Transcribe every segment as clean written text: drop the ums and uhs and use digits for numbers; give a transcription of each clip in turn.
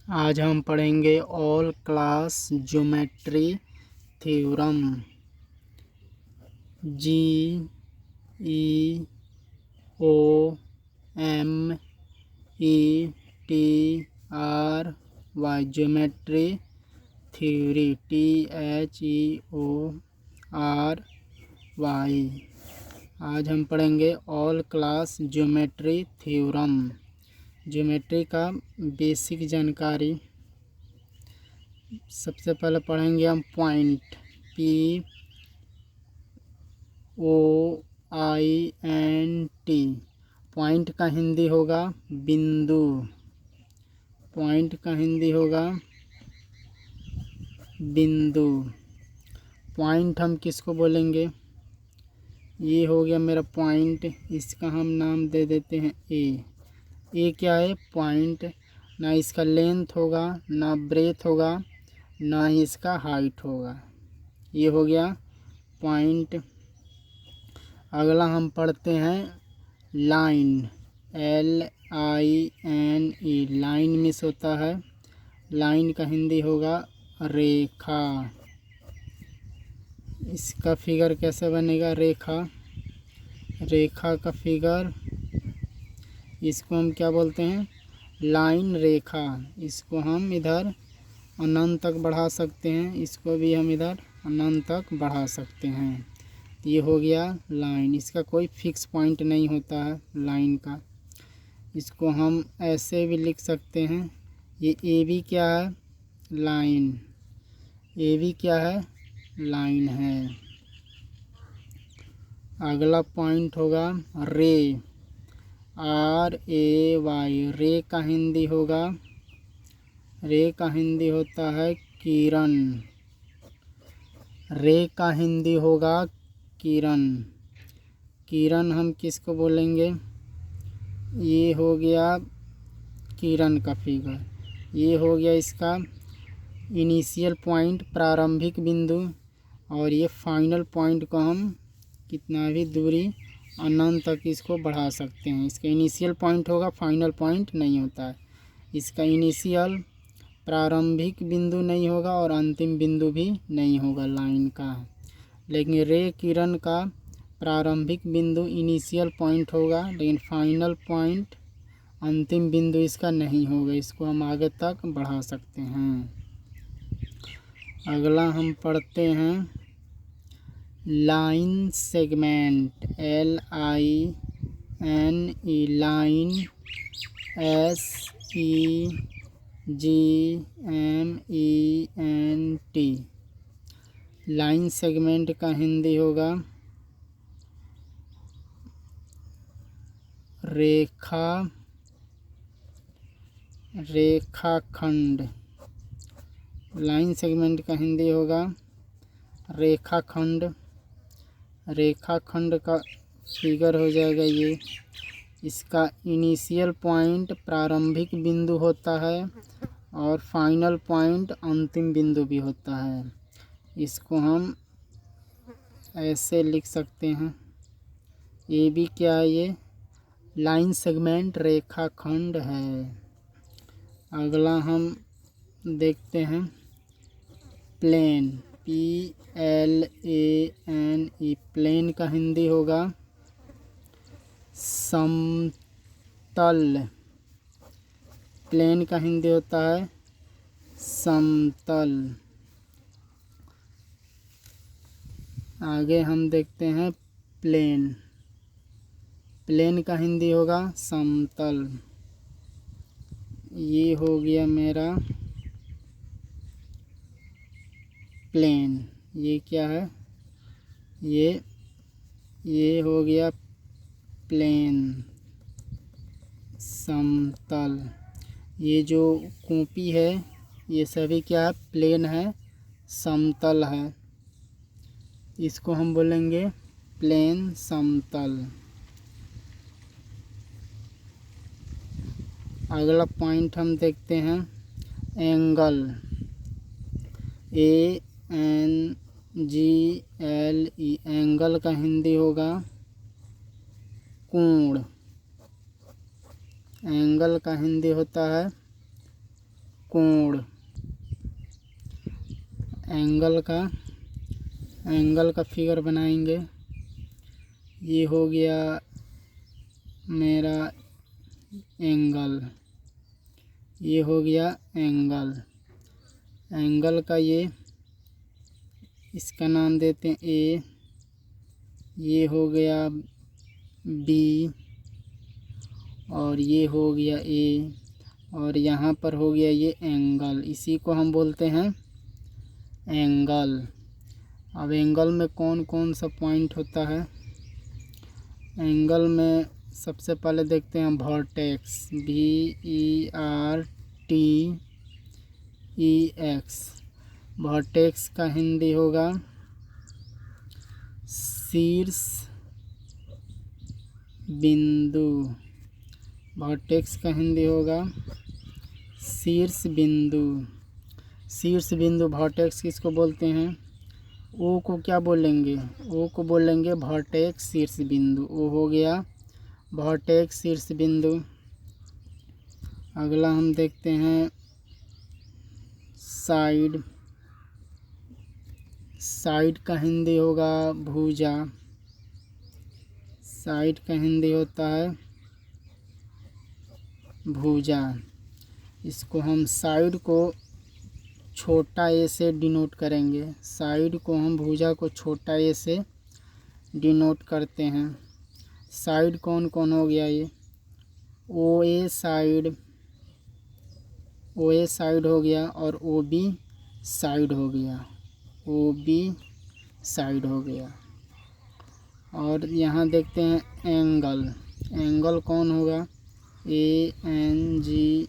आज हम पढ़ेंगे all class geometry theorem. G E O M E T R Y geometry theory THEORY। आज हम पढ़ेंगे all class geometry theorem. Geometry का बेसिक जानकारी। सबसे पहले पढ़ेंगे हम पॉइंट POINT। पॉइंट का हिंदी होगा बिंदु। पॉइंट का हिंदी होगा बिंदु। पॉइंट हम किसको बोलेंगे? ये हो गया मेरा पॉइंट, इसका हम नाम दे देते हैं ए क्या है? पॉइंट। ना इसका लेंथ होगा, ना ब्रेथ होगा, ना ही इसका हाइट होगा। ये हो गया पॉइंट। अगला हम पढ़ते हैं लाइन। LINE। लाइन मिस होता है। लाइन का हिंदी होगा रेखा। इसका फिगर कैसे बनेगा? रेखा का फिगर, इसको हम क्या बोलते हैं? लाइन रेखा। इसको हम इधर अनंत तक बढ़ा सकते हैं, इसको भी हम इधर अनंत तक बढ़ा सकते हैं। ये हो गया लाइन। इसका कोई फिक्स पॉइंट नहीं होता है लाइन का। इसको हम ऐसे भी लिख सकते हैं। ये AB क्या है? लाइन। AB क्या है? लाइन है। अगला पॉइंट होगा रे। RAY। रे का हिंदी होगा, रे का हिंदी होता है किरण। रे का हिंदी होगा किरण। किरण हम किसको बोलेंगे? ये हो गया किरण का फिगर। ये हो गया इसका इनिशियल पॉइंट, प्रारंभिक बिंदु। और ये फाइनल पॉइंट को हम कितना भी दूरी अनंत तक इसको बढ़ा सकते हैं। इसका इनिशियल पॉइंट होगा, फाइनल पॉइंट नहीं होता है। इसका इनिशियल प्रारंभिक बिंदु नहीं होगा और अंतिम बिंदु भी नहीं होगा लाइन का। लेकिन रे किरण का प्रारंभिक बिंदु इनिशियल पॉइंट होगा, लेकिन फाइनल पॉइंट अंतिम बिंदु इसका नहीं होगा। इसको हम आगे तक बढ़ा सकते हैं। अगला हम पढ़ते हैं line segment. LINE। Line SEGMENT। Line segment का हिंदी होगा रेखाखंड। लाइन सेगमेंट का हिंदी होगा रेखाखंड। रेखाखंड का फिगर हो जाएगा ये। इसका इनिशियल पॉइंट प्रारंभिक बिंदु होता है और फाइनल पॉइंट अंतिम बिंदु भी होता है। इसको हम ऐसे लिख सकते हैं। ये भी क्या है? ये लाइन सेगमेंट रेखाखंड है। अगला हम देखते हैं प्लेन। PLANE। प्लेन का हिंदी होगा समतल। प्लेन का हिंदी होता है समतल। आगे हम देखते हैं प्लेन। प्लेन का हिंदी होगा समतल। ये हो गया मेरा प्लेन। ये क्या है? ये हो गया प्लेन, समतल। ये जो कॉपी है ये सभी क्या है? प्लेन है, समतल है। इसको हम बोलेंगे प्लेन समतल। अगला पॉइंट हम देखते हैं एंगल। ANGLE। एंगल का हिंदी होगा कोण। एंगल का हिंदी होता है कोण। एंगल का फिगर बनाएंगे। ये हो गया मेरा एंगल, ये हो गया एंगल। एंगल का ये इसका नाम देते हैं ए। ये हो गया बी और ये हो गया ए और यहाँ पर हो गया ये एंगल। इसी को हम बोलते हैं एंगल। अब एंगल में कौन कौन सा पॉइंट होता है? एंगल में सबसे पहले देखते हैं वर्टेक्स, VERTEX। वर्टेक्स का हिंदी होगा शीर्ष बिंदु। वर्टेक्स का हिंदी होगा शीर्ष बिंदु। शीर्ष बिंदु वर्टेक्स किसको बोलते हैं? ओ को क्या बोलेंगे? ओ को बोलेंगे वर्टेक्स शीर्ष बिंदु। ओ हो गया वर्टेक्स शीर्ष बिंदु। अगला हम देखते हैं साइड। साइड का हिंदी होगा भुजा। साइड का हिंदी होता है भुजा। इसको हम साइड को छोटा ए से डिनोट करेंगे। साइड को हम भुजा को छोटा ए से डिनोट करते हैं। साइड कौन कौन हो गया? ये OA साइड, OA साइड हो गया और OB साइड हो गया, OB साइड हो गया। और यहाँ देखते हैं एंगल। एंगल कौन होगा? ANGLE।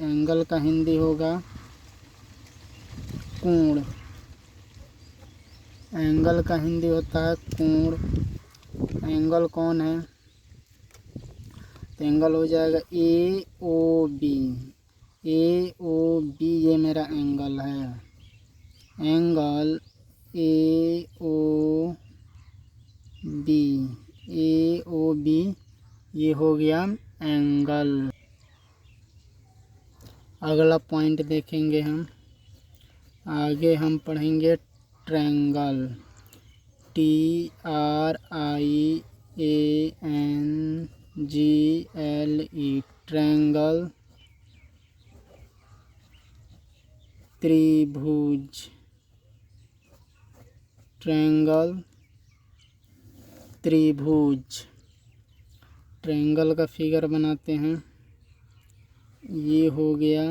एंगल का हिंदी होगा कोण। एंगल का हिंदी होता है कोण। एंगल कौन है? तो एंगल हो जाएगा AOB। AOB ये मेरा एंगल है। एंगल AOB ये हो गया एंगल। अगला पॉइंट देखेंगे हम। आगे हम पढ़ेंगे ट्रायंगल। TRIANGLE triangle. त्रिभुज। ट्रायंगल त्रिभुज। ट्रायंगल का फिगर बनाते हैं। ये हो गया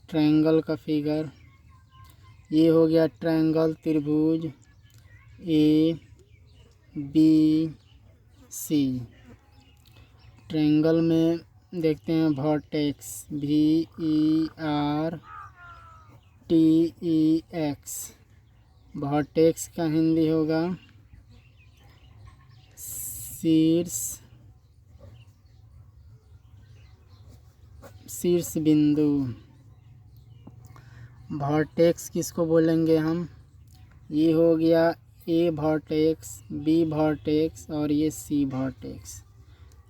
ट्रायंगल का फिगर। ये हो गया ट्रायंगल त्रिभुज ABC। ट्रायंगल में देखते हैं वर्टेक्स, VERTEX। वर्टेक्स का हिंदी होगा शीर्ष बिंदु। वर्टेक्स किसको बोलेंगे हम? ये हो गया A वर्टेक्स, B वर्टेक्स और ये C वर्टेक्स।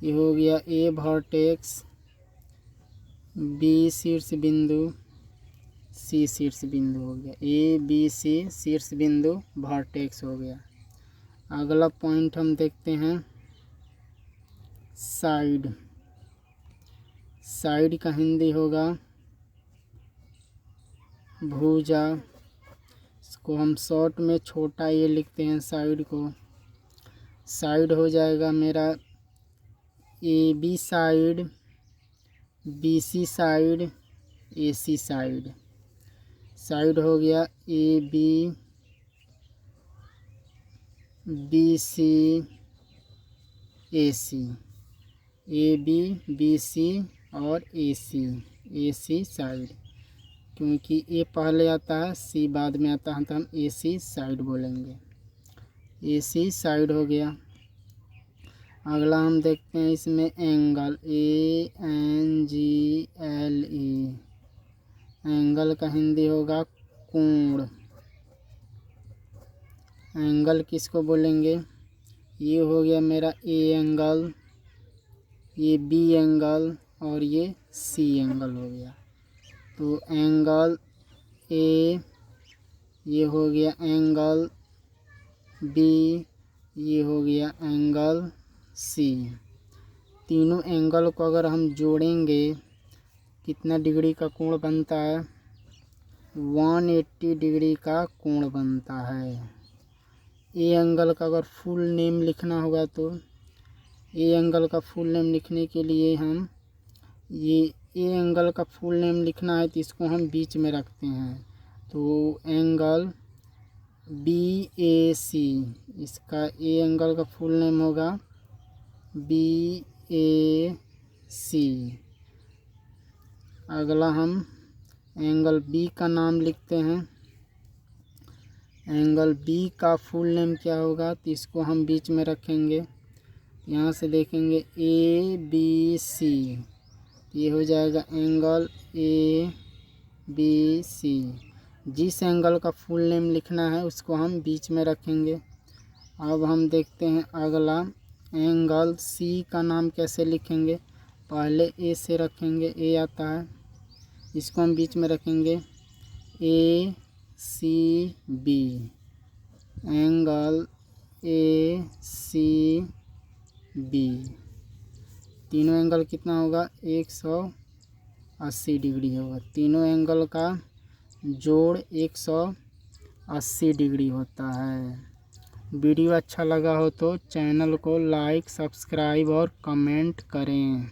ये हो गया A वर्टेक्स, B शीर्ष बिंदु, C शीर्ष बिंदु हो गया। ABC शीर्ष बिंदु वर्टेक्स हो गया। अगला पॉइंट हम देखते हैं साइड। साइड का हिंदी होगा भुजा। इसको हम शॉर्ट में छोटा ये लिखते हैं साइड को। साइड हो जाएगा मेरा AB side, BC side, AC side. Side हो गया AB, BC, AC। AB, BC और AC साइड। क्योंकि A पहले आता है C बाद में आता है तो हम AC साइड बोलेंगे। AC साइड हो गया। अगला हम देखते हैं इसमें एंगल ANGLE। एंगल का हिंदी होगा कोण। एंगल किसको बोलेंगे? ये हो गया मेरा A एंगल, ये B एंगल और ये सी एंगल हो गया। तो एंगल ए, ये हो गया एंगल बी, ये हो गया एंगल सी। तीनों एंगल को अगर हम जोड़ेंगे कितना डिग्री का कोण बनता है? 180 डिग्री का कोण बनता है। ए एंगल का अगर फुल नेम लिखना होगा तो ए एंगल का फुल नेम लिखने के लिए हम ये ए एंगल का फुल नेम लिखना है तो इसको हम बीच में रखते हैं। तो एंगल बी ए सी, इसका ए एंगल का फुल नेम होगा बी ए सी। अगला हम एंगल बी का नाम लिखते हैं। एंगल बी का फुल नेम क्या होगा? तो इसको हम बीच में रखेंगे। यहाँ से देखेंगे ए बी सी, ये हो जाएगा एंगल ए बी सी। जिस एंगल का फुल नेम लिखना है उसको हम बीच में रखेंगे। अब हम देखते हैं अगला एंगल सी का नाम कैसे लिखेंगे। पहले ए से रखेंगे, ए आता है, इसको हम बीच में रखेंगे A C B. Angle A C B, तीनों एंगल कितना होगा? 180 डिग्री होगा। तीनों एंगल का जोड़ 180 डिग्री होता है। वीडियो अच्छा लगा हो तो चैनल को लाइक, सब्सक्राइब और कमेंट करें।